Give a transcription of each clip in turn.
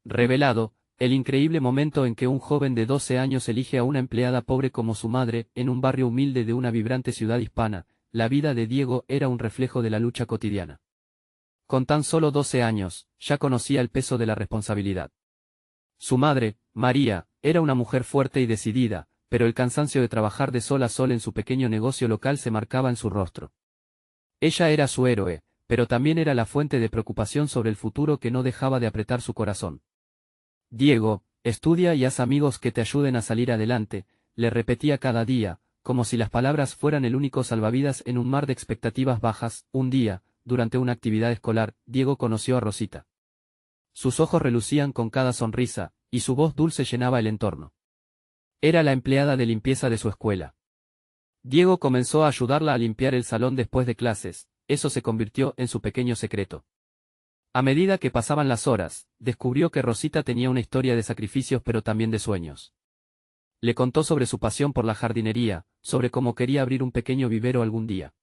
Revelado, el increíble momento en que un joven de 12 años elige a una empleada pobre como su madre, en un barrio humilde de una vibrante ciudad hispana. La vida de Diego era un reflejo de la lucha cotidiana. Con tan solo 12 años, ya conocía el peso de la responsabilidad. Su madre, María, era una mujer fuerte y decidida, pero el cansancio de trabajar de sol a sol en su pequeño negocio local se marcaba en su rostro. Ella era su héroe, pero también era la fuente de preocupación sobre el futuro que no dejaba de apretar su corazón. Diego, estudia y haz amigos que te ayuden a salir adelante, le repetía cada día, como si las palabras fueran el único salvavidas en un mar de expectativas bajas. Un día, durante una actividad escolar, Diego conoció a Rosita. Sus ojos relucían con cada sonrisa, y su voz dulce llenaba el entorno. Era la empleada de limpieza de su escuela. Diego comenzó a ayudarla a limpiar el salón después de clases, eso se convirtió en su pequeño secreto. A medida que pasaban las horas, descubrió que Rosita tenía una historia de sacrificios pero también de sueños. Le contó sobre su pasión por la jardinería, sobre cómo quería abrir un pequeño vivero algún día.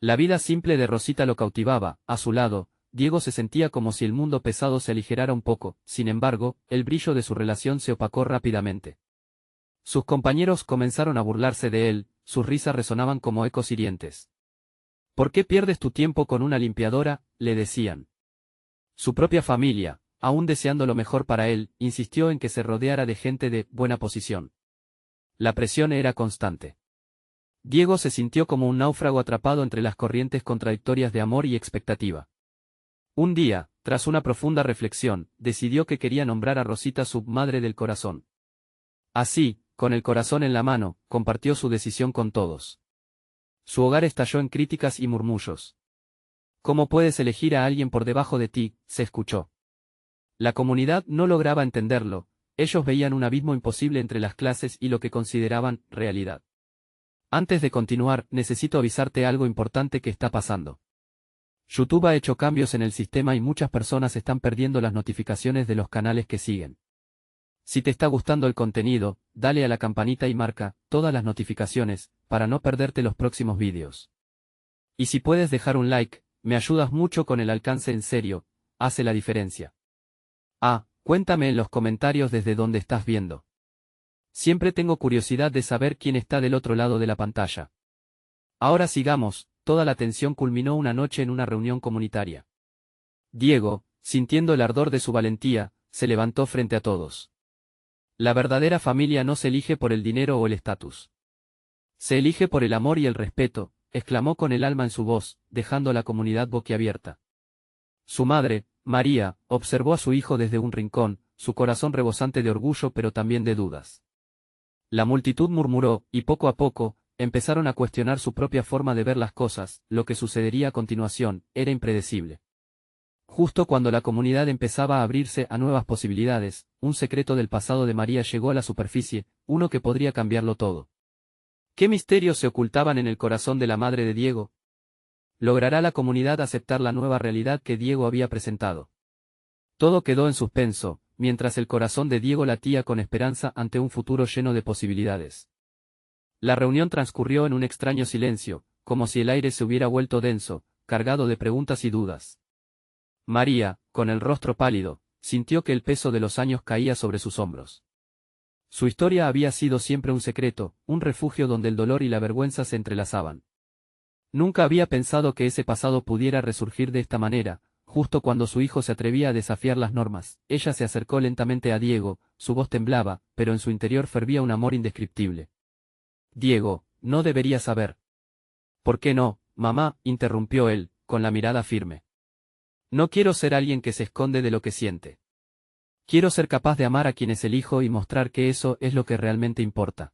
La vida simple de Rosita lo cautivaba. A su lado, Diego se sentía como si el mundo pesado se aligerara un poco. Sin embargo, el brillo de su relación se opacó rápidamente. Sus compañeros comenzaron a burlarse de él, sus risas resonaban como ecos hirientes. ¿Por qué pierdes tu tiempo con una limpiadora?, le decían. Su propia familia, aún deseando lo mejor para él, insistió en que se rodeara de gente de buena posición. La presión era constante. Diego se sintió como un náufrago atrapado entre las corrientes contradictorias de amor y expectativa. Un día, tras una profunda reflexión, decidió que quería nombrar a Rosita su madre del corazón. Así, con el corazón en la mano, compartió su decisión con todos. Su hogar estalló en críticas y murmullos. ¿Cómo puedes elegir a alguien por debajo de ti?, se escuchó. La comunidad no lograba entenderlo, ellos veían un abismo imposible entre las clases y lo que consideraban realidad. Antes de continuar, necesito avisarte algo importante que está pasando. YouTube ha hecho cambios en el sistema y muchas personas están perdiendo las notificaciones de los canales que siguen. Si te está gustando el contenido, dale a la campanita y marca todas las notificaciones, para no perderte los próximos vídeos. Y si puedes dejar un like, me ayudas mucho con el alcance, en serio, hace la diferencia. Cuéntame en los comentarios desde dónde estás viendo. Siempre tengo curiosidad de saber quién está del otro lado de la pantalla. Ahora sigamos. Toda la tensión culminó una noche en una reunión comunitaria. Diego, sintiendo el ardor de su valentía, se levantó frente a todos. La verdadera familia no se elige por el dinero o el estatus. Se elige por el amor y el respeto, exclamó con el alma en su voz, dejando a la comunidad boquiabierta. Su madre, María, observó a su hijo desde un rincón, su corazón rebosante de orgullo pero también de dudas. La multitud murmuró, y poco a poco, empezaron a cuestionar su propia forma de ver las cosas. Lo que sucedería a continuación era impredecible. Justo cuando la comunidad empezaba a abrirse a nuevas posibilidades, un secreto del pasado de María llegó a la superficie, uno que podría cambiarlo todo. ¿Qué misterios se ocultaban en el corazón de la madre de Diego? ¿Logrará la comunidad aceptar la nueva realidad que Diego había presentado? Todo quedó en suspenso, mientras el corazón de Diego latía con esperanza ante un futuro lleno de posibilidades. La reunión transcurrió en un extraño silencio, como si el aire se hubiera vuelto denso, cargado de preguntas y dudas. María, con el rostro pálido, sintió que el peso de los años caía sobre sus hombros. Su historia había sido siempre un secreto, un refugio donde el dolor y la vergüenza se entrelazaban. Nunca había pensado que ese pasado pudiera resurgir de esta manera. Justo cuando su hijo se atrevía a desafiar las normas, ella se acercó lentamente a Diego, su voz temblaba, pero en su interior fervía un amor indescriptible. Diego, no debería saber. ¿Por qué no, mamá?, interrumpió él, con la mirada firme. No quiero ser alguien que se esconde de lo que siente. Quiero ser capaz de amar a quienes elijo y mostrar que eso es lo que realmente importa.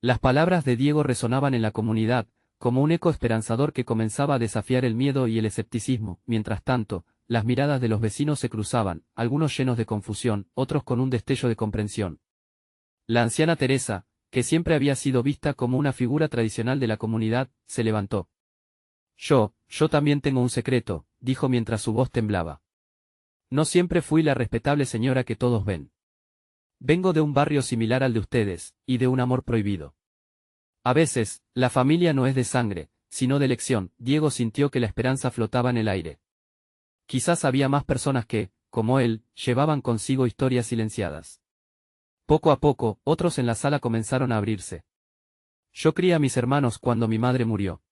Las palabras de Diego resonaban en la comunidad, como un eco esperanzador que comenzaba a desafiar el miedo y el escepticismo. Mientras tanto, las miradas de los vecinos se cruzaban, algunos llenos de confusión, otros con un destello de comprensión. La anciana Teresa, que siempre había sido vista como una figura tradicional de la comunidad, se levantó. Yo también tengo un secreto, dijo mientras su voz temblaba. No siempre fui la respetable señora que todos ven. Vengo de un barrio similar al de ustedes, y de un amor prohibido. A veces, la familia no es de sangre, sino de elección. Diego sintió que la esperanza flotaba en el aire. Quizás había más personas que, como él, llevaban consigo historias silenciadas. Poco a poco, otros en la sala comenzaron a abrirse. Yo crié a mis hermanos cuando mi madre murió.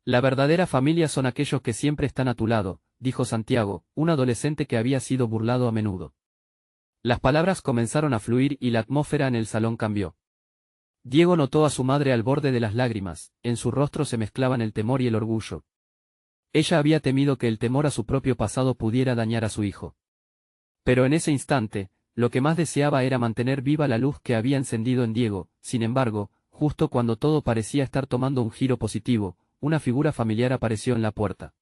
La verdadera familia son aquellos que siempre están a tu lado, dijo Santiago, un adolescente que había sido burlado a menudo. Las palabras comenzaron a fluir y la atmósfera en el salón cambió. Diego notó a su madre al borde de las lágrimas, en su rostro se mezclaban el temor y el orgullo. Ella había temido que el temor a su propio pasado pudiera dañar a su hijo. Pero en ese instante, lo que más deseaba era mantener viva la luz que había encendido en Diego. Sin embargo, justo cuando todo parecía estar tomando un giro positivo, una figura familiar apareció en la puerta.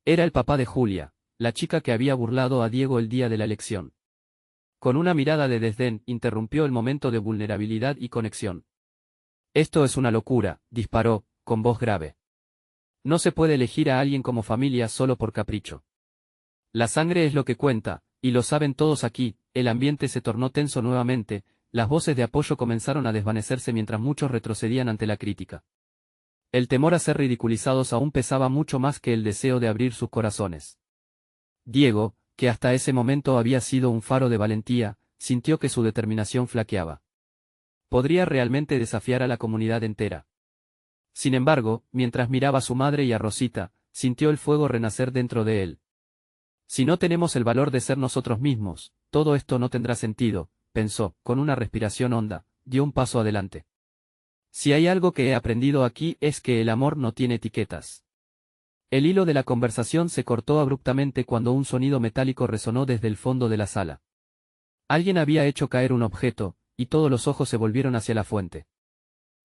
Era el papá de Julia, la chica que había burlado a Diego el día de la elección. Con una mirada de desdén, interrumpió el momento de vulnerabilidad y conexión. Esto es una locura, disparó, con voz grave. No se puede elegir a alguien como familia solo por capricho. La sangre es lo que cuenta, y lo saben todos aquí. El ambiente se tornó tenso nuevamente, las voces de apoyo comenzaron a desvanecerse mientras muchos retrocedían ante la crítica. El temor a ser ridiculizados aún pesaba mucho más que el deseo de abrir sus corazones. Diego, que hasta ese momento había sido un faro de valentía, sintió que su determinación flaqueaba. Podría realmente desafiar a la comunidad entera. Sin embargo, mientras miraba a su madre y a Rosita, sintió el fuego renacer dentro de él. Si no tenemos el valor de ser nosotros mismos, todo esto no tendrá sentido, pensó, con una respiración honda, dio un paso adelante. Si hay algo que he aprendido aquí es que el amor no tiene etiquetas. El hilo de la conversación se cortó abruptamente cuando un sonido metálico resonó desde el fondo de la sala. Alguien había hecho caer un objeto, y todos los ojos se volvieron hacia la fuente.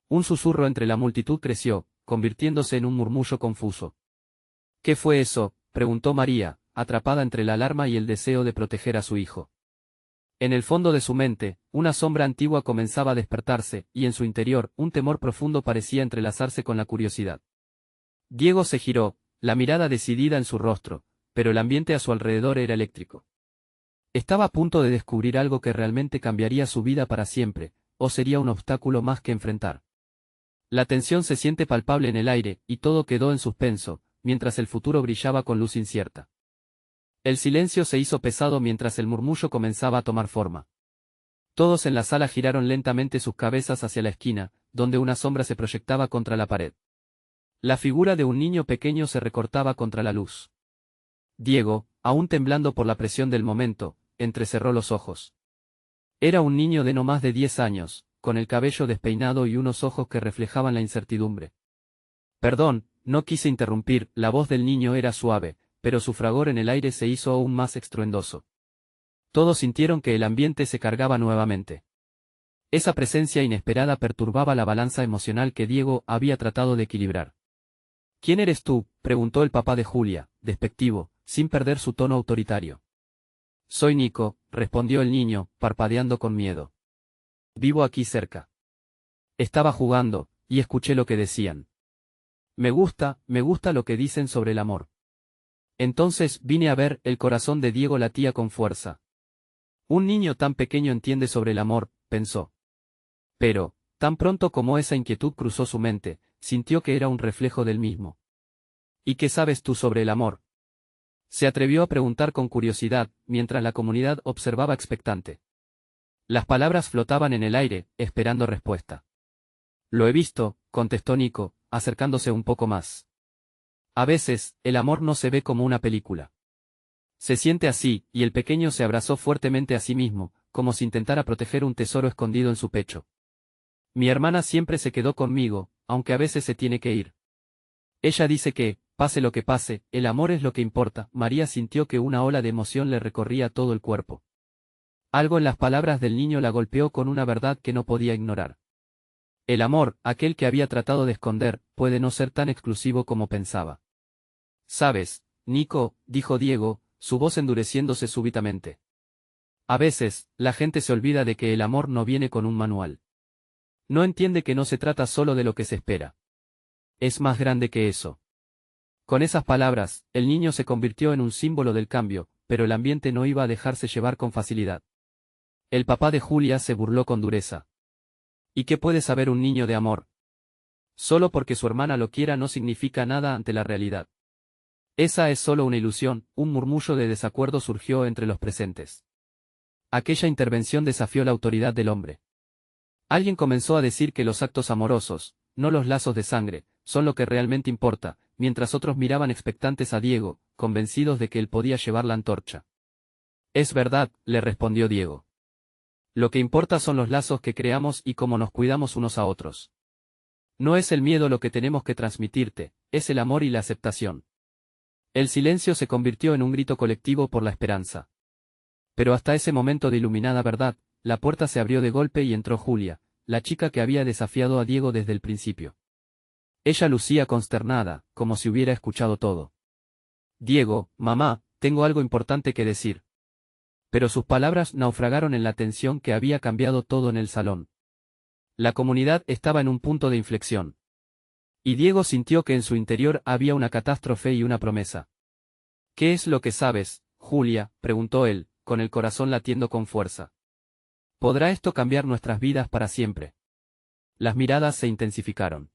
Un susurro entre la multitud creció, convirtiéndose en un murmullo confuso. ¿Qué fue eso?, preguntó María, atrapada entre la alarma y el deseo de proteger a su hijo. En el fondo de su mente, una sombra antigua comenzaba a despertarse, y en su interior, un temor profundo parecía entrelazarse con la curiosidad. Diego se giró, la mirada decidida en su rostro, pero el ambiente a su alrededor era eléctrico. Estaba a punto de descubrir algo que realmente cambiaría su vida para siempre, o sería un obstáculo más que enfrentar. La tensión se siente palpable en el aire, y todo quedó en suspenso, mientras el futuro brillaba con luz incierta. El silencio se hizo pesado mientras el murmullo comenzaba a tomar forma. Todos en la sala giraron lentamente sus cabezas hacia la esquina, donde una sombra se proyectaba contra la pared. La figura de un niño pequeño se recortaba contra la luz. Diego, aún temblando por la presión del momento, entrecerró los ojos. Era un niño de no más de 10 años, con el cabello despeinado y unos ojos que reflejaban la incertidumbre. Perdón, no quise interrumpir, la voz del niño era suave, pero su fragor en el aire se hizo aún más estruendoso. Todos sintieron que el ambiente se cargaba nuevamente. Esa presencia inesperada perturbaba la balanza emocional que Diego había tratado de equilibrar. ¿Quién eres tú?, preguntó el papá de Julia, despectivo, sin perder su tono autoritario. Soy Nico, respondió el niño, parpadeando con miedo. Vivo aquí cerca. Estaba jugando, y escuché lo que decían. Me gusta lo que dicen sobre el amor. Entonces vine a ver, el corazón de Diego latía con fuerza. Un niño tan pequeño entiende sobre el amor, pensó. Pero, tan pronto como esa inquietud cruzó su mente, sintió que era un reflejo del mismo. ¿Y qué sabes tú sobre el amor?, se atrevió a preguntar con curiosidad, mientras la comunidad observaba expectante. Las palabras flotaban en el aire, esperando respuesta. Lo he visto, contestó Nico, acercándose un poco más. A veces, el amor no se ve como una película. Se siente así, y el pequeño se abrazó fuertemente a sí mismo, como si intentara proteger un tesoro escondido en su pecho. Mi hermana siempre se quedó conmigo, aunque a veces se tiene que ir. Ella dice que, pase lo que pase, el amor es lo que importa. María sintió que una ola de emoción le recorría todo el cuerpo. Algo en las palabras del niño la golpeó con una verdad que no podía ignorar. El amor, aquel que había tratado de esconder, puede no ser tan exclusivo como pensaba. ¿Sabes, Nico?, dijo Diego, su voz endureciéndose súbitamente. A veces, la gente se olvida de que el amor no viene con un manual. No entiende que no se trata solo de lo que se espera. Es más grande que eso. Con esas palabras, el niño se convirtió en un símbolo del cambio, pero el ambiente no iba a dejarse llevar con facilidad. El papá de Julia se burló con dureza. ¿Y qué puede saber un niño de amor? Solo porque su hermana lo quiera no significa nada ante la realidad. Esa es solo una ilusión, un murmullo de desacuerdo surgió entre los presentes. Aquella intervención desafió la autoridad del hombre. Alguien comenzó a decir que los actos amorosos, no los lazos de sangre, son lo que realmente importa, mientras otros miraban expectantes a Diego, convencidos de que él podía llevar la antorcha. Es verdad, le respondió Diego. Lo que importa son los lazos que creamos y cómo nos cuidamos unos a otros. No es el miedo lo que tenemos que transmitirte, es el amor y la aceptación. El silencio se convirtió en un grito colectivo por la esperanza. Pero hasta ese momento de iluminada verdad, la puerta se abrió de golpe y entró Julia, la chica que había desafiado a Diego desde el principio. Ella lucía consternada, como si hubiera escuchado todo. Diego, mamá, tengo algo importante que decir. Pero sus palabras naufragaron en la tensión que había cambiado todo en el salón. La comunidad estaba en un punto de inflexión. Y Diego sintió que en su interior había una catástrofe y una promesa. ¿Qué es lo que sabes, Julia?, preguntó él, con el corazón latiendo con fuerza. ¿Podrá esto cambiar nuestras vidas para siempre? Las miradas se intensificaron.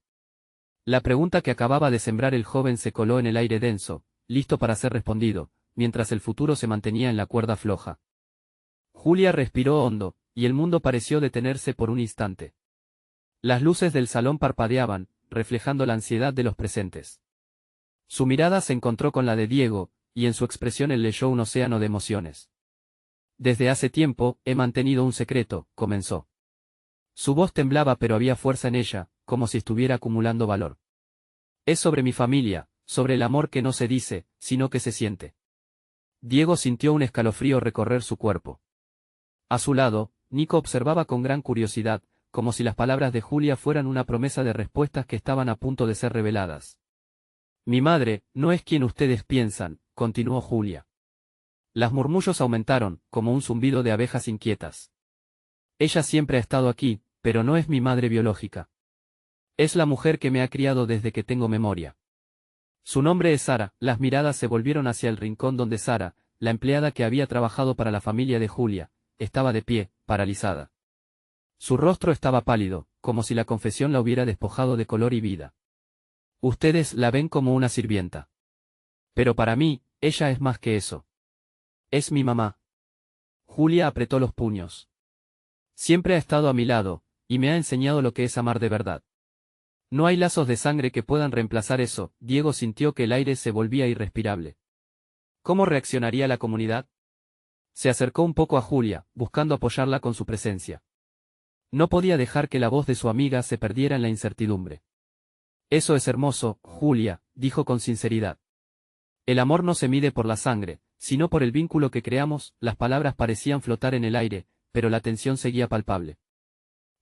La pregunta que acababa de sembrar el joven se coló en el aire denso, listo para ser respondido, mientras el futuro se mantenía en la cuerda floja. Julia respiró hondo, y el mundo pareció detenerse por un instante. Las luces del salón parpadeaban, reflejando la ansiedad de los presentes. Su mirada se encontró con la de Diego, y en su expresión él leyó un océano de emociones. Desde hace tiempo, he mantenido un secreto, comenzó. Su voz temblaba pero había fuerza en ella, como si estuviera acumulando valor. Es sobre mi familia, sobre el amor que no se dice, sino que se siente. Diego sintió un escalofrío recorrer su cuerpo. A su lado, Nico observaba con gran curiosidad, como si las palabras de Julia fueran una promesa de respuestas que estaban a punto de ser reveladas. Mi madre, no es quien ustedes piensan, continuó Julia. Las murmullos aumentaron, como un zumbido de abejas inquietas. Ella siempre ha estado aquí, pero no es mi madre biológica. Es la mujer que me ha criado desde que tengo memoria. Su nombre es Sara. Las miradas se volvieron hacia el rincón donde Sara, la empleada que había trabajado para la familia de Julia, estaba de pie, paralizada. Su rostro estaba pálido, como si la confesión la hubiera despojado de color y vida. Ustedes la ven como una sirvienta. Pero para mí, ella es más que eso. Es mi mamá. Julia apretó los puños. Siempre ha estado a mi lado, y me ha enseñado lo que es amar de verdad. No hay lazos de sangre que puedan reemplazar eso. Diego sintió que el aire se volvía irrespirable. ¿Cómo reaccionaría la comunidad? Se acercó un poco a Julia, buscando apoyarla con su presencia. No podía dejar que la voz de su amiga se perdiera en la incertidumbre. Eso es hermoso, Julia, dijo con sinceridad. El amor no se mide por la sangre, sino por el vínculo que creamos. Las palabras parecían flotar en el aire, pero la tensión seguía palpable.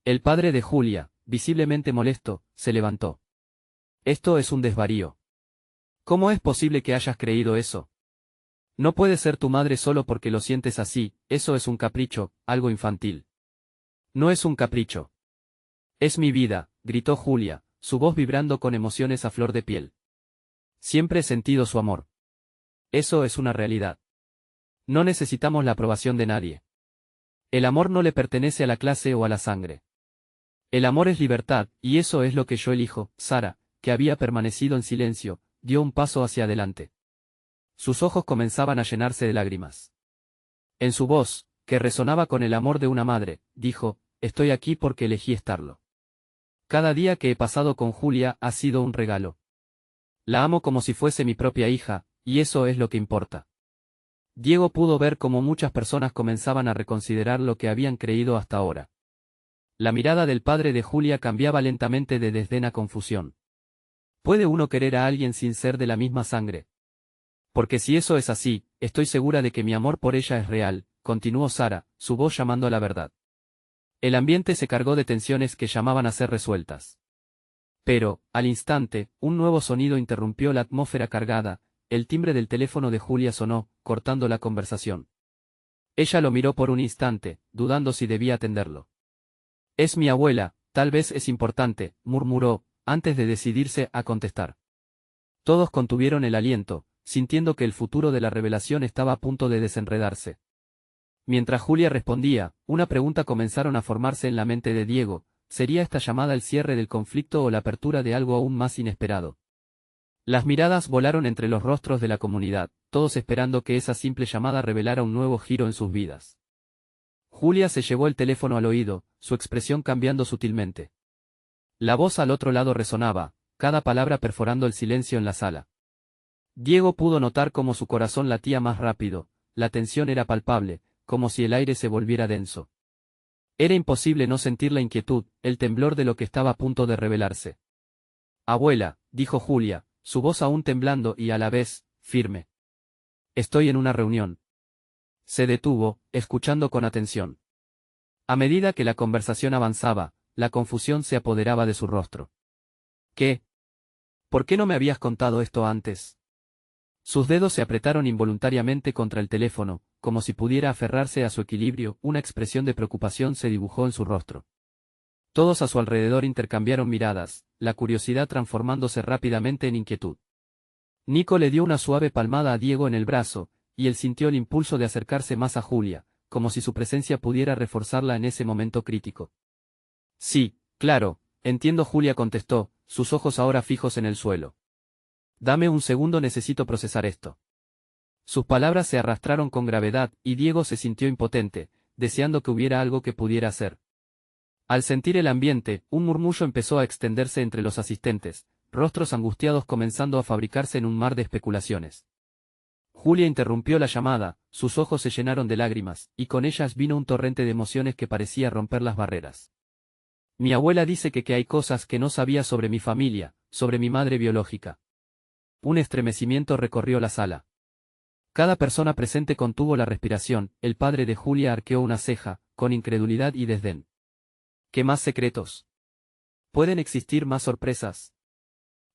El padre de Julia, visiblemente molesto, se levantó. Esto es un desvarío. ¿Cómo es posible que hayas creído eso? No puedes ser tu madre solo porque lo sientes así, eso es un capricho, algo infantil. No es un capricho. Es mi vida, gritó Julia, su voz vibrando con emociones a flor de piel. Siempre he sentido su amor. Eso es una realidad. No necesitamos la aprobación de nadie. El amor no le pertenece a la clase o a la sangre. El amor es libertad, y eso es lo que yo elijo. Sara, que había permanecido en silencio, dio un paso hacia adelante. Sus ojos comenzaban a llenarse de lágrimas. En su voz, que resonaba con el amor de una madre, dijo, estoy aquí porque elegí estarlo. Cada día que he pasado con Julia ha sido un regalo. La amo como si fuese mi propia hija, y eso es lo que importa. Diego pudo ver cómo muchas personas comenzaban a reconsiderar lo que habían creído hasta ahora. La mirada del padre de Julia cambiaba lentamente de desdén a confusión. ¿Puede uno querer a alguien sin ser de la misma sangre? Porque si eso es así, estoy segura de que mi amor por ella es real, continuó Sara, su voz llamando a la verdad. El ambiente se cargó de tensiones que llamaban a ser resueltas. Pero, al instante, un nuevo sonido interrumpió la atmósfera cargada. El timbre del teléfono de Julia sonó, cortando la conversación. Ella lo miró por un instante, dudando si debía atenderlo. Es mi abuela, tal vez es importante, murmuró, antes de decidirse a contestar. Todos contuvieron el aliento, sintiendo que el futuro de la revelación estaba a punto de desenredarse. Mientras Julia respondía, una pregunta comenzaron a formarse en la mente de Diego. ¿Sería esta llamada el cierre del conflicto o la apertura de algo aún más inesperado? Las miradas volaron entre los rostros de la comunidad, todos esperando que esa simple llamada revelara un nuevo giro en sus vidas. Julia se llevó el teléfono al oído, su expresión cambiando sutilmente. La voz al otro lado resonaba, cada palabra perforando el silencio en la sala. Diego pudo notar cómo su corazón latía más rápido, la tensión era palpable, como si el aire se volviera denso. Era imposible no sentir la inquietud, el temblor de lo que estaba a punto de revelarse. Abuela, dijo Julia, su voz aún temblando y a la vez, firme. Estoy en una reunión. Se detuvo, escuchando con atención. A medida que la conversación avanzaba, la confusión se apoderaba de su rostro. ¿Qué? ¿Por qué no me habías contado esto antes? Sus dedos se apretaron involuntariamente contra el teléfono, como si pudiera aferrarse a su equilibrio, una expresión de preocupación se dibujó en su rostro. Todos a su alrededor intercambiaron miradas, la curiosidad transformándose rápidamente en inquietud. Nico le dio una suave palmada a Diego en el brazo, y él sintió el impulso de acercarse más a Julia, como si su presencia pudiera reforzarla en ese momento crítico. Sí, claro, entiendo, Julia contestó, sus ojos ahora fijos en el suelo. Dame un segundo, necesito procesar esto. Sus palabras se arrastraron con gravedad, y Diego se sintió impotente, deseando que hubiera algo que pudiera hacer. Al sentir el ambiente, un murmullo empezó a extenderse entre los asistentes, rostros angustiados comenzando a fabricarse en un mar de especulaciones. Julia interrumpió la llamada, sus ojos se llenaron de lágrimas, y con ellas vino un torrente de emociones que parecía romper las barreras. Mi abuela dice que hay cosas que no sabía sobre mi familia, sobre mi madre biológica. Un estremecimiento recorrió la sala. Cada persona presente contuvo la respiración, el padre de Julia arqueó una ceja, con incredulidad y desdén. ¿Qué más secretos? ¿Pueden existir más sorpresas?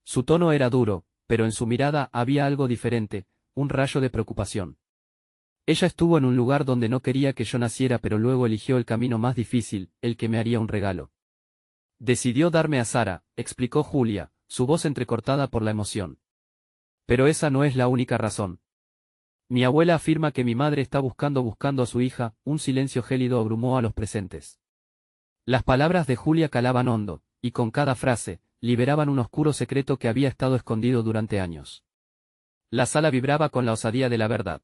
Su tono era duro, pero en su mirada había algo diferente, un rayo de preocupación. Ella estuvo en un lugar donde no quería que yo naciera, pero luego eligió el camino más difícil, el que me haría un regalo. Decidió darme a Sara, explicó Julia, su voz entrecortada por la emoción. Pero esa no es la única razón. Mi abuela afirma que mi madre está buscando a su hija, un silencio gélido abrumó a los presentes. Las palabras de Julia calaban hondo, y con cada frase, liberaban un oscuro secreto que había estado escondido durante años. La sala vibraba con la osadía de la verdad.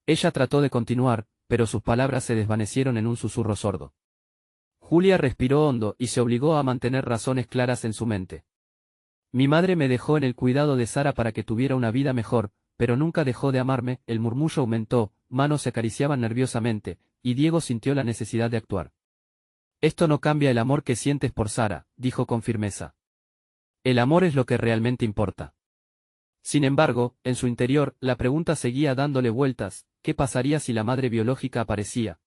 Ella trató de continuar, pero sus palabras se desvanecieron en un susurro sordo. Julia respiró hondo y se obligó a mantener razones claras en su mente. Mi madre me dejó en el cuidado de Sara para que tuviera una vida mejor, pero nunca dejó de amarme, el murmullo aumentó, manos se acariciaban nerviosamente, y Diego sintió la necesidad de actuar. Esto no cambia el amor que sientes por Sara, dijo con firmeza. El amor es lo que realmente importa. Sin embargo, en su interior, la pregunta seguía dándole vueltas, ¿qué pasaría si la madre biológica aparecía?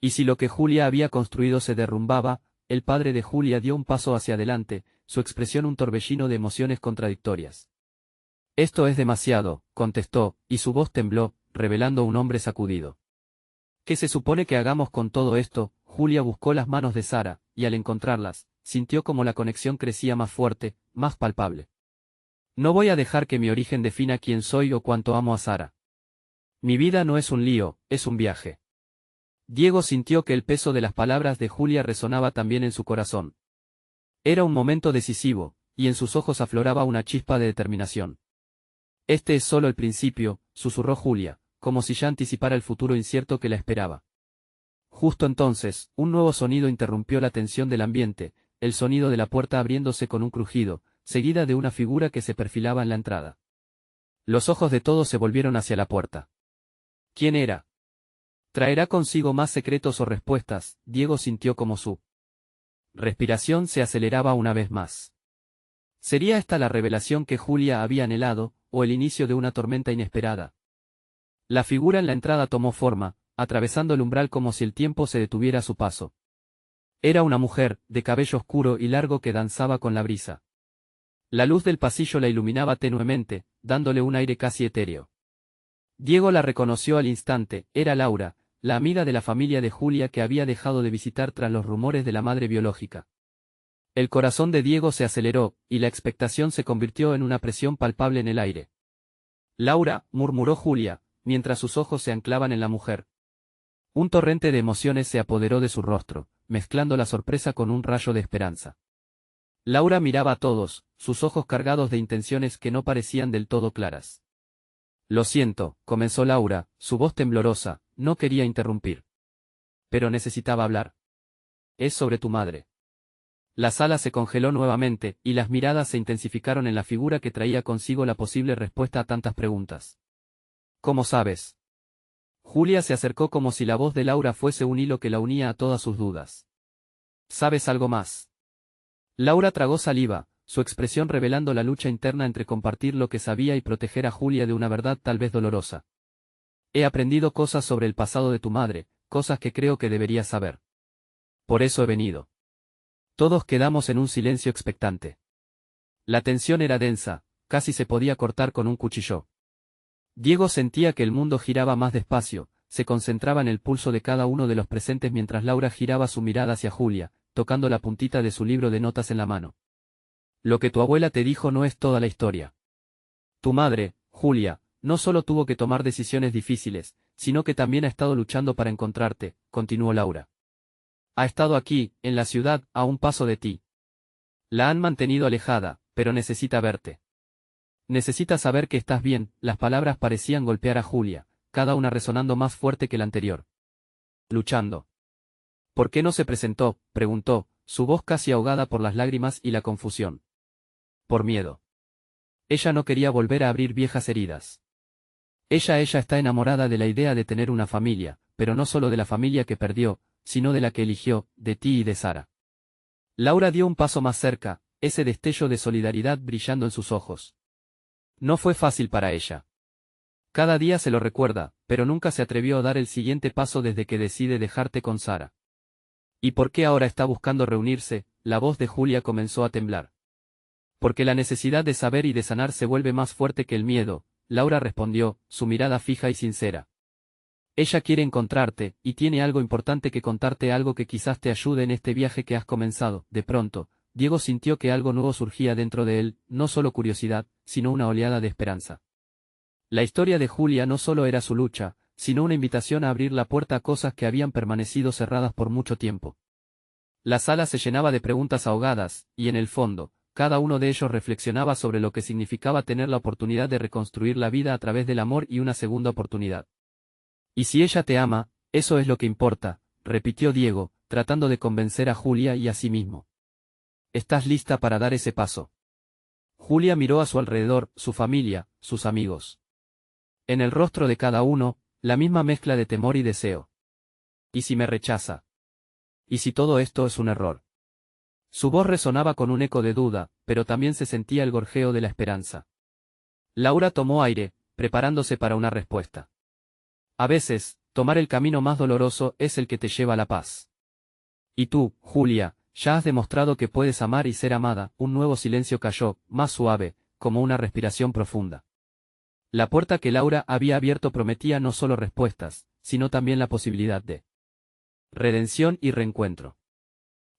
Y si lo que Julia había construido se derrumbaba, el padre de Julia dio un paso hacia adelante, su expresión un torbellino de emociones contradictorias. Esto es demasiado, contestó, y su voz tembló, revelando un hombre sacudido. ¿Qué se supone que hagamos con todo esto? Julia buscó las manos de Sara, y al encontrarlas, sintió como la conexión crecía más fuerte, más palpable. No voy a dejar que mi origen defina quién soy o cuánto amo a Sara. Mi vida no es un lío, es un viaje. Diego sintió que el peso de las palabras de Julia resonaba también en su corazón. Era un momento decisivo, y en sus ojos afloraba una chispa de determinación. Este es solo el principio, susurró Julia, como si ya anticipara el futuro incierto que la esperaba. Justo entonces, un nuevo sonido interrumpió la tensión del ambiente, el sonido de la puerta abriéndose con un crujido, seguida de una figura que se perfilaba en la entrada. Los ojos de todos se volvieron hacia la puerta. ¿Quién era? ¿Traerá consigo más secretos o respuestas? Diego sintió como su respiración se aceleraba una vez más. ¿Sería esta la revelación que Julia había anhelado, o el inicio de una tormenta inesperada? La figura en la entrada tomó forma, atravesando el umbral como si el tiempo se detuviera a su paso. Era una mujer, de cabello oscuro y largo que danzaba con la brisa. La luz del pasillo la iluminaba tenuemente, dándole un aire casi etéreo. Diego la reconoció al instante, era Laura, la amiga de la familia de Julia que había dejado de visitar tras los rumores de la madre biológica. El corazón de Diego se aceleró, y la expectación se convirtió en una presión palpable en el aire. Laura, murmuró Julia, mientras sus ojos se anclaban en la mujer. Un torrente de emociones se apoderó de su rostro, mezclando la sorpresa con un rayo de esperanza. Laura miraba a todos, sus ojos cargados de intenciones que no parecían del todo claras. Lo siento, comenzó Laura, su voz temblorosa, no quería interrumpir. Pero necesitaba hablar. Es sobre tu madre. La sala se congeló nuevamente, y las miradas se intensificaron en la figura que traía consigo la posible respuesta a tantas preguntas. ¿Cómo sabes? Julia se acercó como si la voz de Laura fuese un hilo que la unía a todas sus dudas. ¿Sabes algo más? Laura tragó saliva, su expresión revelando la lucha interna entre compartir lo que sabía y proteger a Julia de una verdad tal vez dolorosa. He aprendido cosas sobre el pasado de tu madre, cosas que creo que deberías saber. Por eso he venido. Todos quedamos en un silencio expectante. La tensión era densa, casi se podía cortar con un cuchillo. Diego sentía que el mundo giraba más despacio, se concentraba en el pulso de cada uno de los presentes mientras Laura giraba su mirada hacia Julia, tocando la puntita de su libro de notas en la mano. Lo que tu abuela te dijo no es toda la historia. Tu madre, Julia, no solo tuvo que tomar decisiones difíciles, sino que también ha estado luchando para encontrarte, continuó Laura. Ha estado aquí, en la ciudad, a un paso de ti. La han mantenido alejada, pero necesita verte. Necesita saber que estás bien. Las palabras parecían golpear a Julia, cada una resonando más fuerte que la anterior. Luchando. ¿Por qué no se presentó?, preguntó, su voz casi ahogada por las lágrimas y la confusión. Por miedo. Ella no quería volver a abrir viejas heridas. Ella está enamorada de la idea de tener una familia, pero no solo de la familia que perdió, sino de la que eligió, de ti y de Sara. Laura dio un paso más cerca, ese destello de solidaridad brillando en sus ojos. No fue fácil para ella. Cada día se lo recuerda, pero nunca se atrevió a dar el siguiente paso desde que decide dejarte con Sara. ¿Y por qué ahora está buscando reunirse? La voz de Julia comenzó a temblar. Porque la necesidad de saber y de sanar se vuelve más fuerte que el miedo, Laura respondió, su mirada fija y sincera. Ella quiere encontrarte, y tiene algo importante que contarte, algo que quizás te ayude en este viaje que has comenzado. De pronto, Diego sintió que algo nuevo surgía dentro de él, no solo curiosidad, sino una oleada de esperanza. La historia de Julia no solo era su lucha, sino una invitación a abrir la puerta a cosas que habían permanecido cerradas por mucho tiempo. La sala se llenaba de preguntas ahogadas, y en el fondo, cada uno de ellos reflexionaba sobre lo que significaba tener la oportunidad de reconstruir la vida a través del amor y una segunda oportunidad. Y si ella te ama, eso es lo que importa, repitió Diego, tratando de convencer a Julia y a sí mismo. ¿Estás lista para dar ese paso? Julia miró a su alrededor, su familia, sus amigos. En el rostro de cada uno, la misma mezcla de temor y deseo. ¿Y si me rechaza? ¿Y si todo esto es un error? Su voz resonaba con un eco de duda, pero también se sentía el gorjeo de la esperanza. Laura tomó aire, preparándose para una respuesta. A veces, tomar el camino más doloroso es el que te lleva a la paz. Y tú, Julia, ya has demostrado que puedes amar y ser amada. Un nuevo silencio cayó, más suave, como una respiración profunda. La puerta que Laura había abierto prometía no solo respuestas, sino también la posibilidad de redención y reencuentro.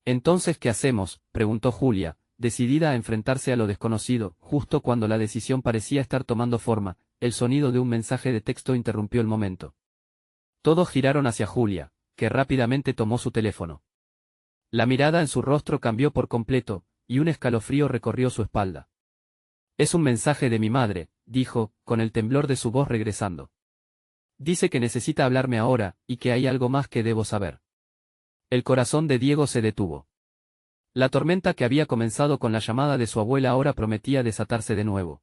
¿Entonces qué hacemos?, preguntó Julia, decidida a enfrentarse a lo desconocido. Justo cuando la decisión parecía estar tomando forma, el sonido de un mensaje de texto interrumpió el momento. Todos giraron hacia Julia, que rápidamente tomó su teléfono. La mirada en su rostro cambió por completo, y un escalofrío recorrió su espalda. Es un mensaje de mi madre, dijo, con el temblor de su voz regresando. Dice que necesita hablarme ahora, y que hay algo más que debo saber. El corazón de Diego se detuvo. La tormenta que había comenzado con la llamada de su abuela ahora prometía desatarse de nuevo.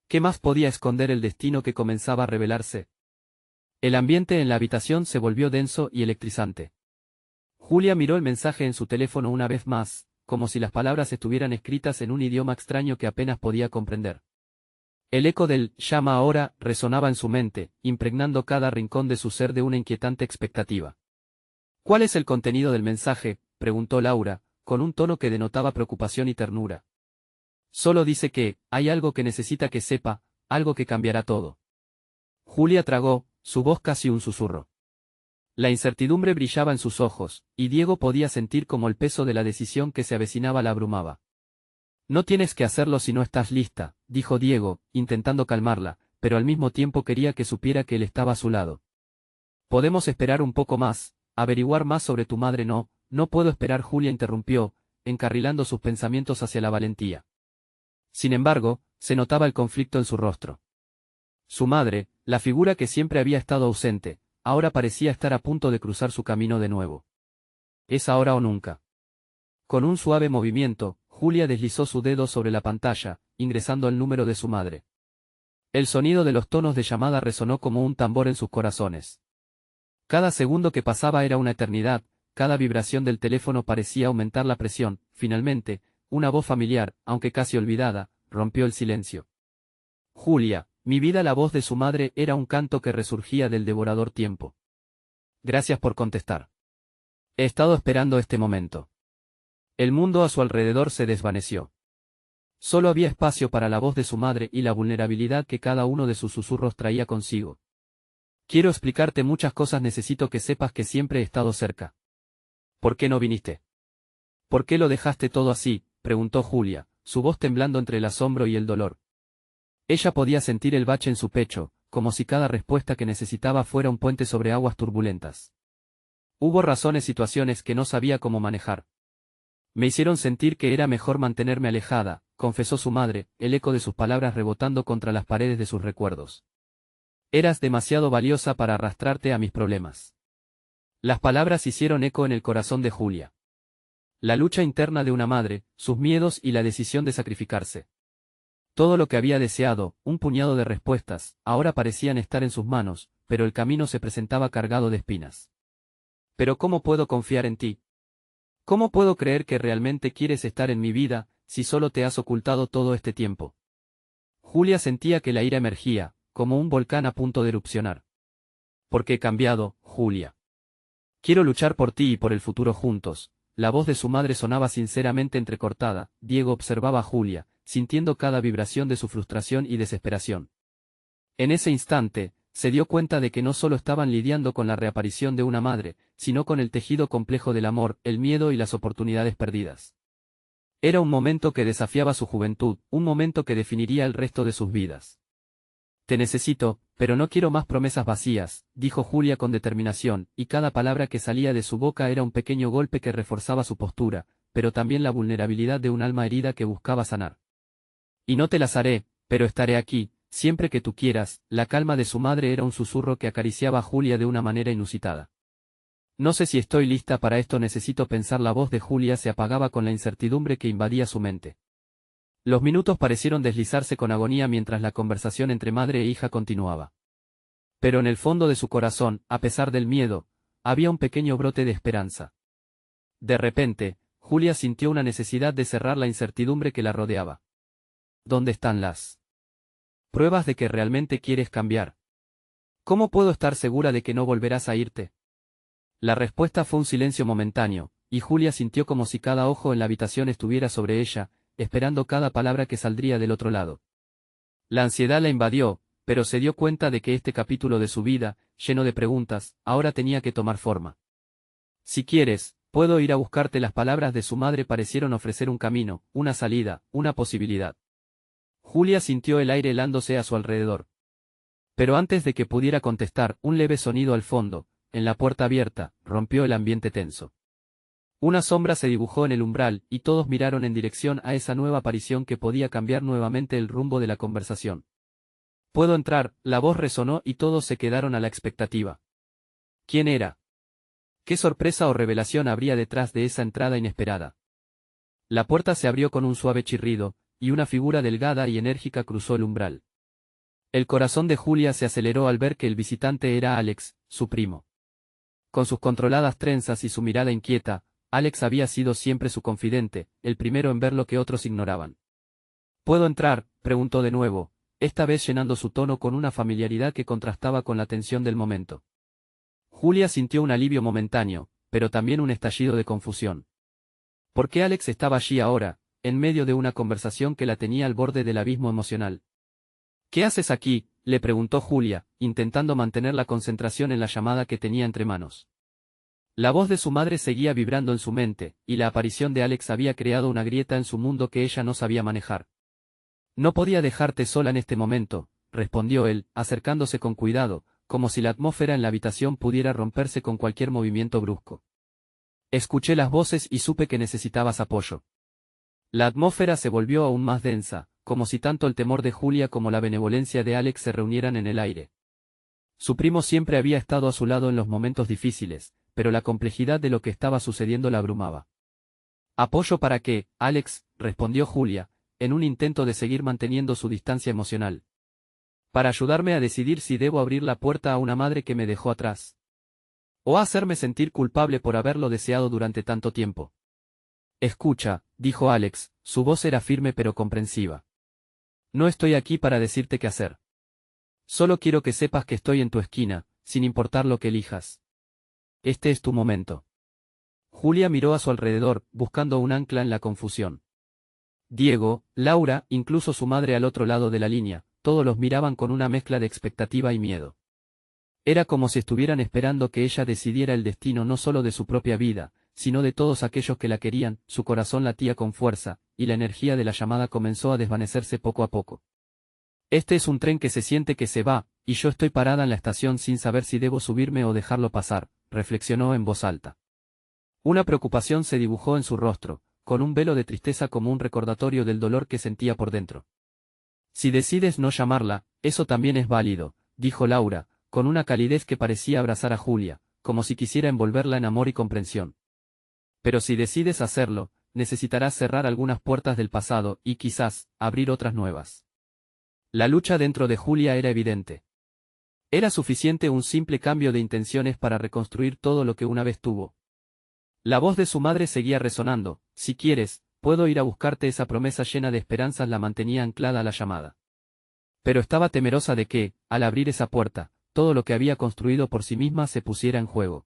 ¿Qué más podía esconder el destino que comenzaba a revelarse? El ambiente en la habitación se volvió denso y electrizante. Julia miró el mensaje en su teléfono una vez más, como si las palabras estuvieran escritas en un idioma extraño que apenas podía comprender. El eco del «llama ahora» resonaba en su mente, impregnando cada rincón de su ser de una inquietante expectativa. ¿Cuál es el contenido del mensaje?, preguntó Laura, con un tono que denotaba preocupación y ternura. Solo dice que, hay algo que necesita que sepa, algo que cambiará todo. Julia tragó, su voz casi un susurro. La incertidumbre brillaba en sus ojos, y Diego podía sentir como el peso de la decisión que se avecinaba la abrumaba. No tienes que hacerlo si no estás lista, dijo Diego, intentando calmarla, pero al mismo tiempo quería que supiera que él estaba a su lado. Podemos esperar un poco más, averiguar más sobre tu madre. No puedo esperar. Julia interrumpió, encarrilando sus pensamientos hacia la valentía. Sin embargo, se notaba el conflicto en su rostro. Su madre, la figura que siempre había estado ausente, ahora parecía estar a punto de cruzar su camino de nuevo. ¿Es ahora o nunca? Con un suave movimiento, Julia deslizó su dedo sobre la pantalla, ingresando el número de su madre. El sonido de los tonos de llamada resonó como un tambor en sus corazones. Cada segundo que pasaba era una eternidad, cada vibración del teléfono parecía aumentar la presión. Finalmente, una voz familiar, aunque casi olvidada, rompió el silencio. Julia, mi vida. La voz de su madre era un canto que resurgía del devorador tiempo. Gracias por contestar. He estado esperando este momento. El mundo a su alrededor se desvaneció. Solo había espacio para la voz de su madre y la vulnerabilidad que cada uno de sus susurros traía consigo. Quiero explicarte muchas cosas. Necesito que sepas que siempre he estado cerca. ¿Por qué no viniste? ¿Por qué lo dejaste todo así?, preguntó Julia, su voz temblando entre el asombro y el dolor. Ella podía sentir el bache en su pecho, como si cada respuesta que necesitaba fuera un puente sobre aguas turbulentas. Hubo razones, situaciones que no sabía cómo manejar. Me hicieron sentir que era mejor mantenerme alejada, confesó su madre, el eco de sus palabras rebotando contra las paredes de sus recuerdos. Eras demasiado valiosa para arrastrarte a mis problemas. Las palabras hicieron eco en el corazón de Julia. La lucha interna de una madre, sus miedos y la decisión de sacrificarse. Todo lo que había deseado, un puñado de respuestas, ahora parecían estar en sus manos, pero el camino se presentaba cargado de espinas. ¿Pero cómo puedo confiar en ti? ¿Cómo puedo creer que realmente quieres estar en mi vida, si solo te has ocultado todo este tiempo? Julia sentía que la ira emergía, como un volcán a punto de erupcionar. ¿Por qué he cambiado, Julia? Quiero luchar por ti y por el futuro juntos. La voz de su madre sonaba sinceramente entrecortada. Diego observaba a Julia, sintiendo cada vibración de su frustración y desesperación. En ese instante, se dio cuenta de que no solo estaban lidiando con la reaparición de una madre, sino con el tejido complejo del amor, el miedo y las oportunidades perdidas. Era un momento que desafiaba su juventud, un momento que definiría el resto de sus vidas. Te necesito, pero no quiero más promesas vacías, dijo Julia con determinación, y cada palabra que salía de su boca era un pequeño golpe que reforzaba su postura, pero también la vulnerabilidad de un alma herida que buscaba sanar. Y no te las haré, pero estaré aquí, siempre que tú quieras. La calma de su madre era un susurro que acariciaba a Julia de una manera inusitada. No sé si estoy lista para esto, necesito pensar. La voz de Julia se apagaba con la incertidumbre que invadía su mente. Los minutos parecieron deslizarse con agonía mientras la conversación entre madre e hija continuaba. Pero en el fondo de su corazón, a pesar del miedo, había un pequeño brote de esperanza. De repente, Julia sintió una necesidad de cerrar la incertidumbre que la rodeaba. ¿Dónde están las pruebas de que realmente quieres cambiar? ¿Cómo puedo estar segura de que no volverás a irte? La respuesta fue un silencio momentáneo, y Julia sintió como si cada ojo en la habitación estuviera sobre ella, esperando cada palabra que saldría del otro lado. La ansiedad la invadió, pero se dio cuenta de que este capítulo de su vida, lleno de preguntas, ahora tenía que tomar forma. Si quieres, puedo ir a buscarte. Las palabras de su madre parecieron ofrecer un camino, una salida, una posibilidad. Julia sintió el aire helándose a su alrededor. Pero antes de que pudiera contestar, un leve sonido al fondo, en la puerta abierta, rompió el ambiente tenso. Una sombra se dibujó en el umbral, y todos miraron en dirección a esa nueva aparición que podía cambiar nuevamente el rumbo de la conversación. «¿Puedo entrar?», la voz resonó y todos se quedaron a la expectativa. ¿Quién era? ¿Qué sorpresa o revelación habría detrás de esa entrada inesperada? La puerta se abrió con un suave chirrido, y una figura delgada y enérgica cruzó el umbral. El corazón de Julia se aceleró al ver que el visitante era Alex, su primo. Con sus controladas trenzas y su mirada inquieta, Alex había sido siempre su confidente, el primero en ver lo que otros ignoraban. ¿Puedo entrar?, preguntó de nuevo, esta vez llenando su tono con una familiaridad que contrastaba con la tensión del momento. Julia sintió un alivio momentáneo, pero también un estallido de confusión. ¿Por qué Alex estaba allí ahora, en medio de una conversación que la tenía al borde del abismo emocional? ¿Qué haces aquí?, le preguntó Julia, intentando mantener la concentración en la llamada que tenía entre manos. La voz de su madre seguía vibrando en su mente, y la aparición de Alex había creado una grieta en su mundo que ella no sabía manejar. «No podía dejarte sola en este momento», respondió él, acercándose con cuidado, como si la atmósfera en la habitación pudiera romperse con cualquier movimiento brusco. Escuché las voces y supe que necesitabas apoyo. La atmósfera se volvió aún más densa, como si tanto el temor de Julia como la benevolencia de Alex se reunieran en el aire. Su primo siempre había estado a su lado en los momentos difíciles, pero la complejidad de lo que estaba sucediendo la abrumaba. ¿Apoyo para qué, Alex?, respondió Julia, en un intento de seguir manteniendo su distancia emocional. Para ayudarme a decidir si debo abrir la puerta a una madre que me dejó atrás. O hacerme sentir culpable por haberlo deseado durante tanto tiempo. Escucha, dijo Alex, su voz era firme pero comprensiva. No estoy aquí para decirte qué hacer. Solo quiero que sepas que estoy en tu esquina, sin importar lo que elijas. Este es tu momento. Julia miró a su alrededor, buscando un ancla en la confusión. Diego, Laura, incluso su madre al otro lado de la línea, todos los miraban con una mezcla de expectativa y miedo. Era como si estuvieran esperando que ella decidiera el destino no solo de su propia vida, sino de todos aquellos que la querían. Su corazón latía con fuerza, y la energía de la llamada comenzó a desvanecerse poco a poco. Este es un tren que se siente que se va, y yo estoy parada en la estación sin saber si debo subirme o dejarlo pasar, reflexionó en voz alta. Una preocupación se dibujó en su rostro, con un velo de tristeza como un recordatorio del dolor que sentía por dentro. Si decides no llamarla, eso también es válido, dijo Laura, con una calidez que parecía abrazar a Julia, como si quisiera envolverla en amor y comprensión. Pero si decides hacerlo, necesitarás cerrar algunas puertas del pasado y quizás, abrir otras nuevas. La lucha dentro de Julia era evidente. Era suficiente un simple cambio de intenciones para reconstruir todo lo que una vez tuvo. La voz de su madre seguía resonando: si quieres, puedo ir a buscarte. Esa promesa llena de esperanzas la mantenía anclada a la llamada. Pero estaba temerosa de que, al abrir esa puerta, todo lo que había construido por sí misma se pusiera en juego.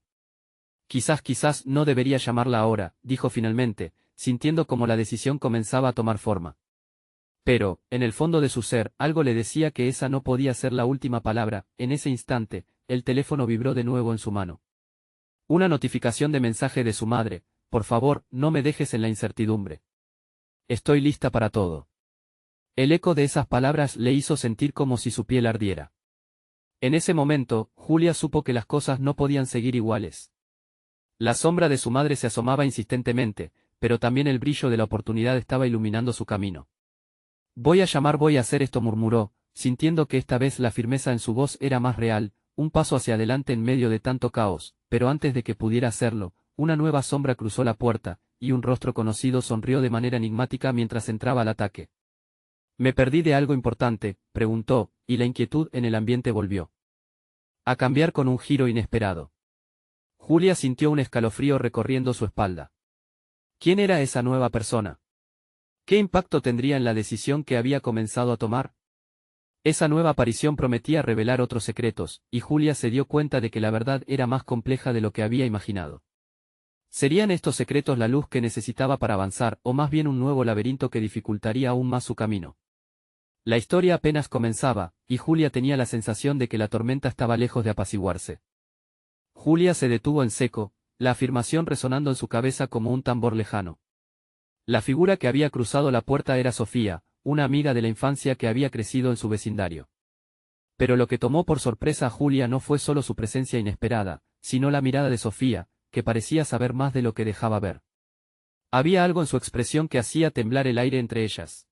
Quizás no debería llamarla ahora, dijo finalmente, sintiendo como la decisión comenzaba a tomar forma. Pero, en el fondo de su ser, algo le decía que esa no podía ser la última palabra. En ese instante, el teléfono vibró de nuevo en su mano. Una notificación de mensaje de su madre: por favor, no me dejes en la incertidumbre. Estoy lista para todo. El eco de esas palabras le hizo sentir como si su piel ardiera. En ese momento, Julia supo que las cosas no podían seguir iguales. La sombra de su madre se asomaba insistentemente, pero también el brillo de la oportunidad estaba iluminando su camino. Voy a hacer esto, murmuró, sintiendo que esta vez la firmeza en su voz era más real, un paso hacia adelante en medio de tanto caos, pero antes de que pudiera hacerlo, una nueva sombra cruzó la puerta, y un rostro conocido sonrió de manera enigmática mientras entraba al ataque. ¿Me perdí de algo importante?, preguntó, y la inquietud en el ambiente volvió a cambiar con un giro inesperado. Julia sintió un escalofrío recorriendo su espalda. ¿Quién era esa nueva persona? ¿Qué impacto tendría en la decisión que había comenzado a tomar? Esa nueva aparición prometía revelar otros secretos, y Julia se dio cuenta de que la verdad era más compleja de lo que había imaginado. ¿Serían estos secretos la luz que necesitaba para avanzar, o más bien un nuevo laberinto que dificultaría aún más su camino? La historia apenas comenzaba, y Julia tenía la sensación de que la tormenta estaba lejos de apaciguarse. Julia se detuvo en seco, la afirmación resonando en su cabeza como un tambor lejano. La figura que había cruzado la puerta era Sofía, una amiga de la infancia que había crecido en su vecindario. Pero lo que tomó por sorpresa a Julia no fue solo su presencia inesperada, sino la mirada de Sofía, que parecía saber más de lo que dejaba ver. Había algo en su expresión que hacía temblar el aire entre ellas.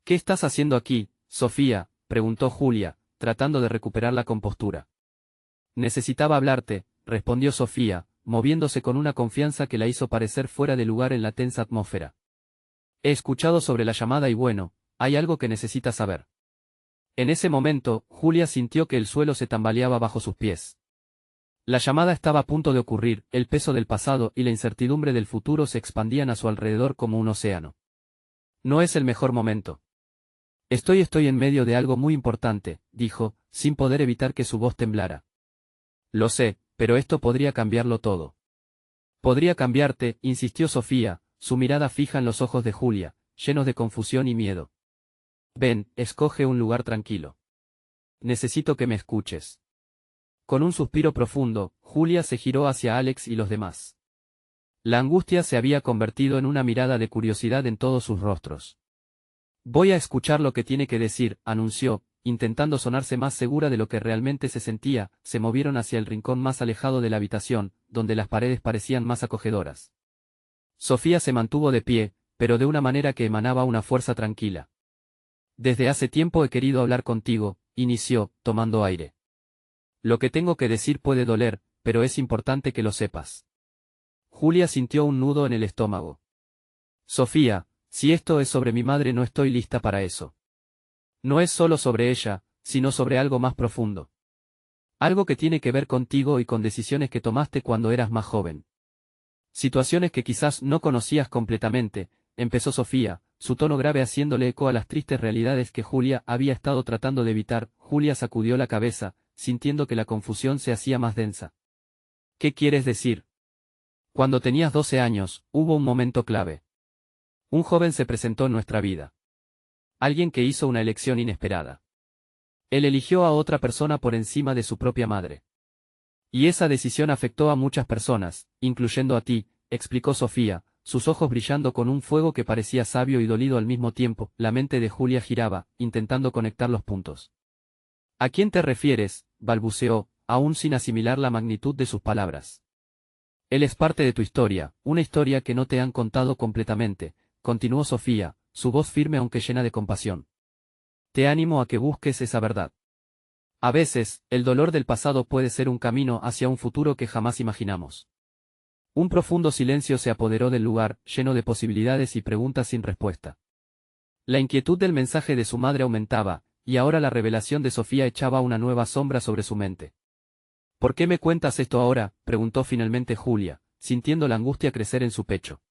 ¿Qué estás haciendo aquí, Sofía?, preguntó Julia, tratando de recuperar la compostura. Necesitaba hablarte, respondió Sofía, moviéndose con una confianza que la hizo parecer fuera de lugar en la tensa atmósfera. He escuchado sobre la llamada y bueno, hay algo que necesitas saber. En ese momento, Julia sintió que el suelo se tambaleaba bajo sus pies. La llamada estaba a punto de ocurrir, el peso del pasado y la incertidumbre del futuro se expandían a su alrededor como un océano. No es el mejor momento. Estoy en medio de algo muy importante, dijo, sin poder evitar que su voz temblara. Lo sé, pero esto podría cambiarlo todo. Podría cambiarte, insistió Sofía, su mirada fija en los ojos de Julia, llenos de confusión y miedo. Ven, escoge un lugar tranquilo. Necesito que me escuches. Con un suspiro profundo, Julia se giró hacia Alex y los demás. La angustia se había convertido en una mirada de curiosidad en todos sus rostros. Voy a escuchar lo que tiene que decir, anunció, intentando sonarse más segura de lo que realmente se sentía, se movieron hacia el rincón más alejado de la habitación, donde las paredes parecían más acogedoras. Sofía se mantuvo de pie, pero de una manera que emanaba una fuerza tranquila. Desde hace tiempo he querido hablar contigo, inició, tomando aire. Lo que tengo que decir puede doler, pero es importante que lo sepas. Julia sintió un nudo en el estómago. Sofía, si esto es sobre mi madre, no estoy lista para eso. No es solo sobre ella, sino sobre algo más profundo. Algo que tiene que ver contigo y con decisiones que tomaste cuando eras más joven. Situaciones que quizás no conocías completamente, empezó Sofía, su tono grave haciéndole eco a las tristes realidades que Julia había estado tratando de evitar. Julia sacudió la cabeza, sintiendo que la confusión se hacía más densa. ¿Qué quieres decir? Cuando tenías 12 años, hubo un momento clave. Un joven se presentó en nuestra vida. Alguien que hizo una elección inesperada. Él eligió a otra persona por encima de su propia madre. Y esa decisión afectó a muchas personas, incluyendo a ti, explicó Sofía, sus ojos brillando con un fuego que parecía sabio y dolido al mismo tiempo. La mente de Julia giraba, intentando conectar los puntos. ¿A quién te refieres?, balbuceó, aún sin asimilar la magnitud de sus palabras. Él es parte de tu historia, una historia que no te han contado completamente, continuó Sofía, su voz firme aunque llena de compasión. Te animo a que busques esa verdad. A veces, el dolor del pasado puede ser un camino hacia un futuro que jamás imaginamos. Un profundo silencio se apoderó del lugar, lleno de posibilidades y preguntas sin respuesta. La inquietud del mensaje de su madre aumentaba, y ahora la revelación de Sofía echaba una nueva sombra sobre su mente. ¿Por qué me cuentas esto ahora?, preguntó finalmente Julia, sintiendo la angustia crecer en su pecho.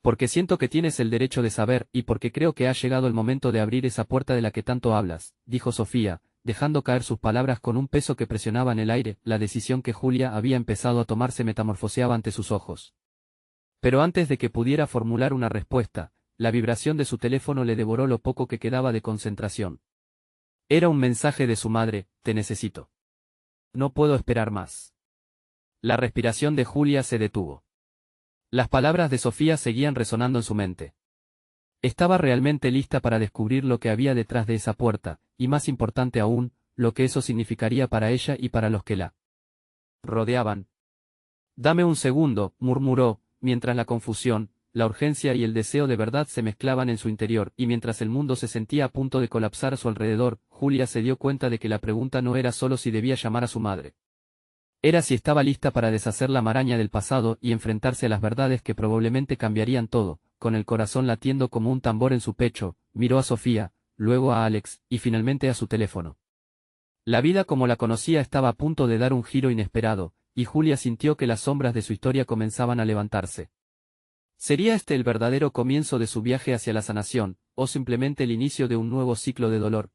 Porque siento que tienes el derecho de saber y porque creo que ha llegado el momento de abrir esa puerta de la que tanto hablas, dijo Sofía, dejando caer sus palabras con un peso que presionaba en el aire. La decisión que Julia había empezado a tomar se metamorfoseaba ante sus ojos. Pero antes de que pudiera formular una respuesta, la vibración de su teléfono le devoró lo poco que quedaba de concentración. Era un mensaje de su madre: te necesito. No puedo esperar más. La respiración de Julia se detuvo. Las palabras de Sofía seguían resonando en su mente. Estaba realmente lista para descubrir lo que había detrás de esa puerta, y más importante aún, lo que eso significaría para ella y para los que la rodeaban. Dame un segundo, murmuró, mientras la confusión, la urgencia y el deseo de verdad se mezclaban en su interior, y mientras el mundo se sentía a punto de colapsar a su alrededor, Julia se dio cuenta de que la pregunta no era solo si debía llamar a su madre. Era si estaba lista para deshacer la maraña del pasado y enfrentarse a las verdades que probablemente cambiarían todo. Con el corazón latiendo como un tambor en su pecho, miró a Sofía, luego a Alex, y finalmente a su teléfono. La vida como la conocía estaba a punto de dar un giro inesperado, y Julia sintió que las sombras de su historia comenzaban a levantarse. ¿Sería este el verdadero comienzo de su viaje hacia la sanación, o simplemente el inicio de un nuevo ciclo de dolor?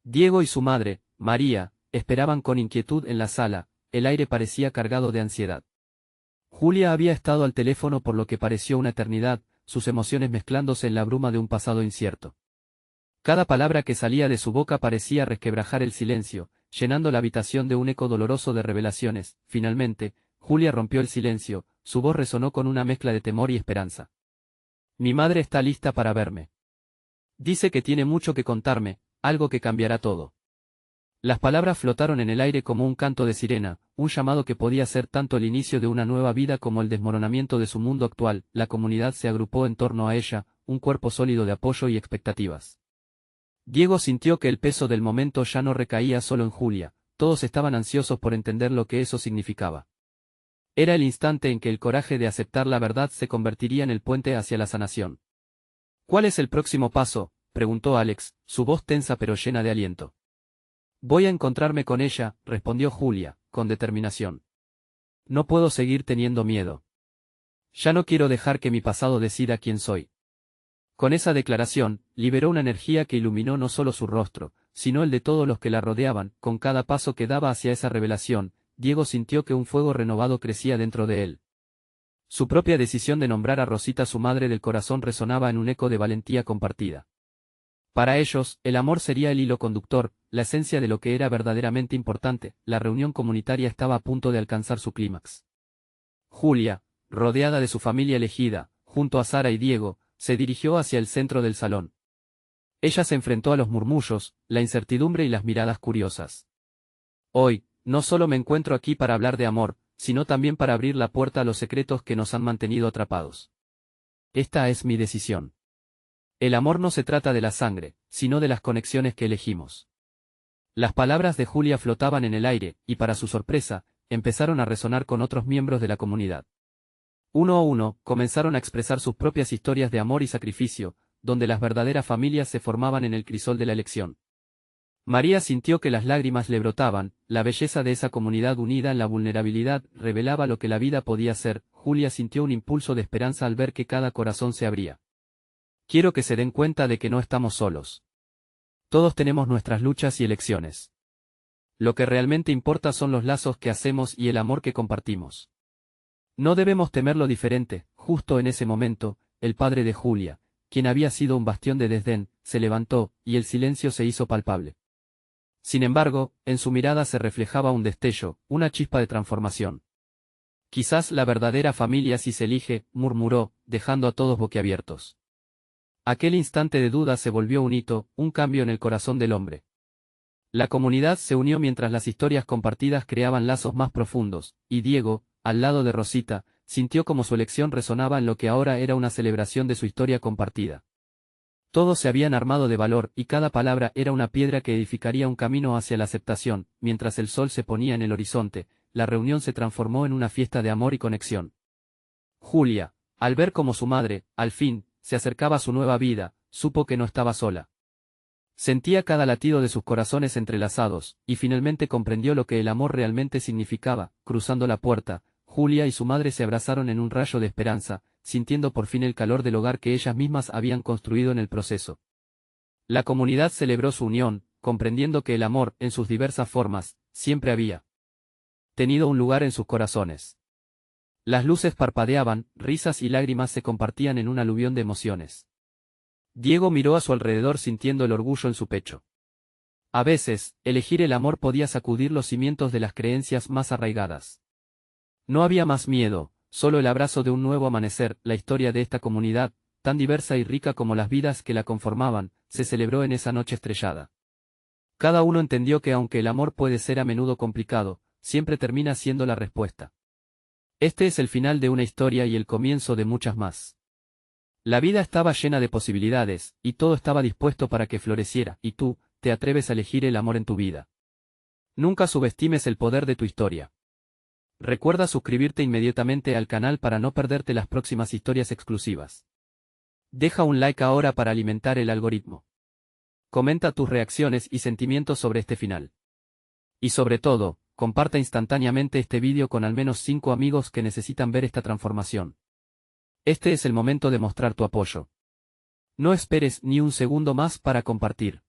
Diego y su madre, María, esperaban con inquietud en la sala. El aire parecía cargado de ansiedad. Julia había estado al teléfono por lo que pareció una eternidad, sus emociones mezclándose en la bruma de un pasado incierto. Cada palabra que salía de su boca parecía resquebrajar el silencio, llenando la habitación de un eco doloroso de revelaciones. Finalmente, Julia rompió el silencio, su voz resonó con una mezcla de temor y esperanza. Mi madre está lista para verme. Dice que tiene mucho que contarme, algo que cambiará todo. Las palabras flotaron en el aire como un canto de sirena, un llamado que podía ser tanto el inicio de una nueva vida como el desmoronamiento de su mundo actual. La comunidad se agrupó en torno a ella, un cuerpo sólido de apoyo y expectativas. Diego sintió que el peso del momento ya no recaía solo en Julia, todos estaban ansiosos por entender lo que eso significaba. Era el instante en que el coraje de aceptar la verdad se convertiría en el puente hacia la sanación. ¿Cuál es el próximo paso?, preguntó Alex, su voz tensa pero llena de aliento. Voy a encontrarme con ella, respondió Julia, con determinación. No puedo seguir teniendo miedo. Ya no quiero dejar que mi pasado decida quién soy. Con esa declaración, liberó una energía que iluminó no solo su rostro, sino el de todos los que la rodeaban. Con cada paso que daba hacia esa revelación, Diego sintió que un fuego renovado crecía dentro de él. Su propia decisión de nombrar a Rosita su madre del corazón resonaba en un eco de valentía compartida. Para ellos, el amor sería el hilo conductor, la esencia de lo que era verdaderamente importante. La reunión comunitaria estaba a punto de alcanzar su clímax. Julia, rodeada de su familia elegida, junto a Sara y Diego, se dirigió hacia el centro del salón. Ella se enfrentó a los murmullos, la incertidumbre y las miradas curiosas. Hoy, no solo me encuentro aquí para hablar de amor, sino también para abrir la puerta a los secretos que nos han mantenido atrapados. Esta es mi decisión. El amor no se trata de la sangre, sino de las conexiones que elegimos. Las palabras de Julia flotaban en el aire, y para su sorpresa, empezaron a resonar con otros miembros de la comunidad. Uno a uno, comenzaron a expresar sus propias historias de amor y sacrificio, donde las verdaderas familias se formaban en el crisol de la elección. María sintió que las lágrimas le brotaban, la belleza de esa comunidad unida en la vulnerabilidad revelaba lo que la vida podía ser. Julia sintió un impulso de esperanza al ver que cada corazón se abría. Quiero que se den cuenta de que no estamos solos. Todos tenemos nuestras luchas y elecciones. Lo que realmente importa son los lazos que hacemos y el amor que compartimos. No debemos temer lo diferente. Justo en ese momento, el padre de Julia, quien había sido un bastión de desdén, se levantó, y el silencio se hizo palpable. Sin embargo, en su mirada se reflejaba un destello, una chispa de transformación. Quizás la verdadera familia sí se elige, murmuró, dejando a todos boquiabiertos. Aquel instante de duda se volvió un hito, un cambio en el corazón del hombre. La comunidad se unió mientras las historias compartidas creaban lazos más profundos, y Diego, al lado de Rosita, sintió como su elección resonaba en lo que ahora era una celebración de su historia compartida. Todos se habían armado de valor y cada palabra era una piedra que edificaría un camino hacia la aceptación. Mientras el sol se ponía en el horizonte, la reunión se transformó en una fiesta de amor y conexión. Julia, al ver cómo su madre, al fin, se acercaba a su nueva vida, supo que no estaba sola. Sentía cada latido de sus corazones entrelazados, y finalmente comprendió lo que el amor realmente significaba. Cruzando la puerta, Julia y su madre se abrazaron en un rayo de esperanza, sintiendo por fin el calor del hogar que ellas mismas habían construido en el proceso. La comunidad celebró su unión, comprendiendo que el amor, en sus diversas formas, siempre había tenido un lugar en sus corazones. Las luces parpadeaban, risas y lágrimas se compartían en un aluvión de emociones. Diego miró a su alrededor sintiendo el orgullo en su pecho. A veces, elegir el amor podía sacudir los cimientos de las creencias más arraigadas. No había más miedo, solo el abrazo de un nuevo amanecer. La historia de esta comunidad, tan diversa y rica como las vidas que la conformaban, se celebró en esa noche estrellada. Cada uno entendió que aunque el amor puede ser a menudo complicado, siempre termina siendo la respuesta. Este es el final de una historia y el comienzo de muchas más. La vida estaba llena de posibilidades, y todo estaba dispuesto para que floreciera, y tú, te atreves a elegir el amor en tu vida. Nunca subestimes el poder de tu historia. Recuerda suscribirte inmediatamente al canal para no perderte las próximas historias exclusivas. Deja un like ahora para alimentar el algoritmo. Comenta tus reacciones y sentimientos sobre este final. Y sobre todo, comparta instantáneamente este vídeo con al menos 5 amigos que necesitan ver esta transformación. Este es el momento de mostrar tu apoyo. No esperes ni un segundo más para compartir.